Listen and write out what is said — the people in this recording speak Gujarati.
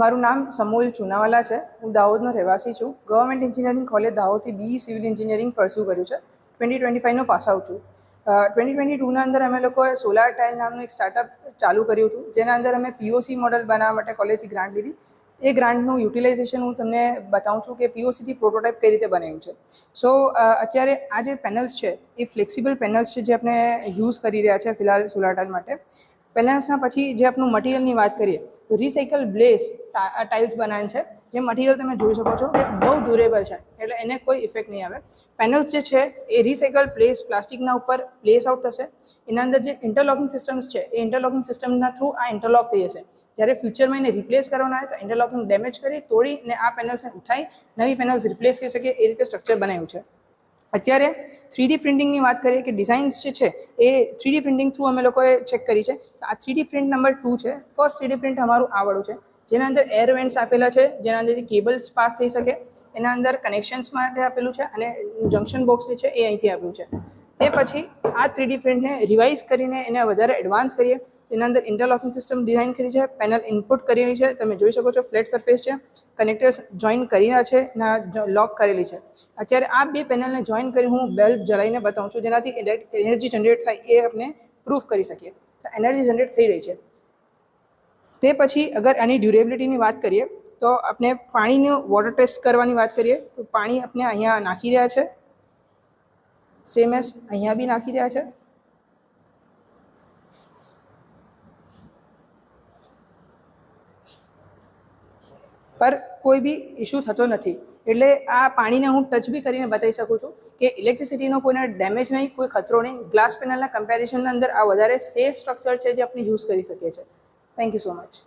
મારું નામ સમોલ ચુનાવાલા છે. હું દાહોદનો રહેવાસી છું. ગવર્મેન્ટ એન્જિનિયરિંગ કોલેજ દાહોદથી BE સિવિલ એન્જિનિયરિંગ પરસ્યુ કર્યું છે. 2025નો પાસ આઉટ છું. 2022ના અંદર અમે લોકોએ સોલાર ટાઇલ નામનું એક સ્ટાર્ટઅપ ચાલુ કર્યું હતું, જેના અંદર અમે POC મોડલ બનાવવા માટે કોલેજથી ગ્રાન્ટ લીધી. એ ગ્રાન્ટનું યુટિલાઇઝેશન હું તમને બતાવું છું કે POCથી પ્રોટોટાઇપ કઈ રીતે બનાવ્યું છે. સો અત્યારે આ જે પેનલ્સ છે એ ફ્લેક્સિબલ પેનલ્સ છે જે આપણે યુઝ કરી રહ્યા છે ફિલહાલ સોલાર ટાઇલ માટે. પેનલ્સના પછી જે આપણું મટીરિયલની વાત કરીએ તો રિસાયકલ બ્લેસ ટાઇલ્સ બનાવે છે. જે મટીરિયલ તમે જોઈ શકો છો એ બહુ ડ્યુરેબલ છે, એટલે એને કોઈ ઇફેક્ટ નહીં આવે. પેનલ્સ જે છે એ રિસાયકલ પ્લાસ્ટિકના ઉપર પ્લેસ આઉટ થશે. એના અંદર જે ઇન્ટરલોકિંગ સિસ્ટમ્સ છે એ ઇન્ટરલોકિંગ સિસ્ટમના થ્રુ આ ઇન્ટરલોક થઈ જશે. જ્યારે ફ્યુચરમાં એને રિપ્લેસ કરવાના આવે તો ઇન્ટરલોકિંગ ડેમેજ કરી તોડીને આ પેનલ્સને ઉઠાઈ નવી પેનલ્સ રિપ્લેસ કરી શકે એ રીતે સ્ટ્રક્ચર બનાવ્યું છે. અત્યારે 3D પ્રિન્ટિંગની વાત કરીએ કે ડિઝાઇન્સ જે છે એ 3D પ્રિન્ટિંગ થ્રુ અમે લોકોએ ચેક કરી છે. આ 3D પ્રિન્ટ નંબર 2 છે. ફર્સ્ટ 3D પ્રિન્ટ અમારું આવડું છે, જેના અંદર એર વેન્ટ્સ આપેલા છે, જેના અંદરથી કેબલ્સ પાસ થઈ શકે. એના અંદર કનેક્શન્સ માટે આપેલું છે અને જંક્શન બોક્સ જે છે એ અહીંથી આપ્યું છે. તે પછી આ 3D પ્રિન્ટને રિવાઇઝ કરીને એને વધારે એડવાન્સ કરીએ. એના અંદર ઇન્ટરલોકિંગ સિસ્ટમ ડિઝાઇન કરી છે, પેનલ ઇનપુટ કરેલી છે, તમે જોઈ શકો છો ફ્લેટ સરફેસ છે, કનેક્ટર્સ જોઈન કર્યા છે, એના લોક કરેલી છે. અત્યારે આ બે પેનલને જોઈન કરી હું બલ્બ જલાવીને બતાવું છું, જેનાથી એનર્જી જનરેટ થાય એ આપણે પ્રૂફ કરી શકીએ. તો એનર્જી જનરેટ થઈ રહી છે. તે પછી અગર આની ડ્યુરેબિલિટીની વાત કરીએ તો આપણે પાણીનું વોટર ટેસ્ટ કરવાની વાત કરીએ તો પાણી આપણે અહીંયા નાખી રહ્યા છે, સેમ એસ અહીંયા બી નાખી રહ્યા છે. પર કોઈ બી ઇશ્યુ થતો નથી. એટલે આ પાણીને હું ટચ બી કરીને બતાવી શકું છું કે ઇલેક્ટ્રિસિટીનો કોઈને ડેમેજ નહીં, કોઈ ખતરો નહીં. ગ્લાસ પેનલના કમ્પેરિઝનના અંદર આ વધારે સેફ સ્ટ્રક્ચર છે જે આપણે યુઝ કરી શકીએ છીએ. Thank you so much.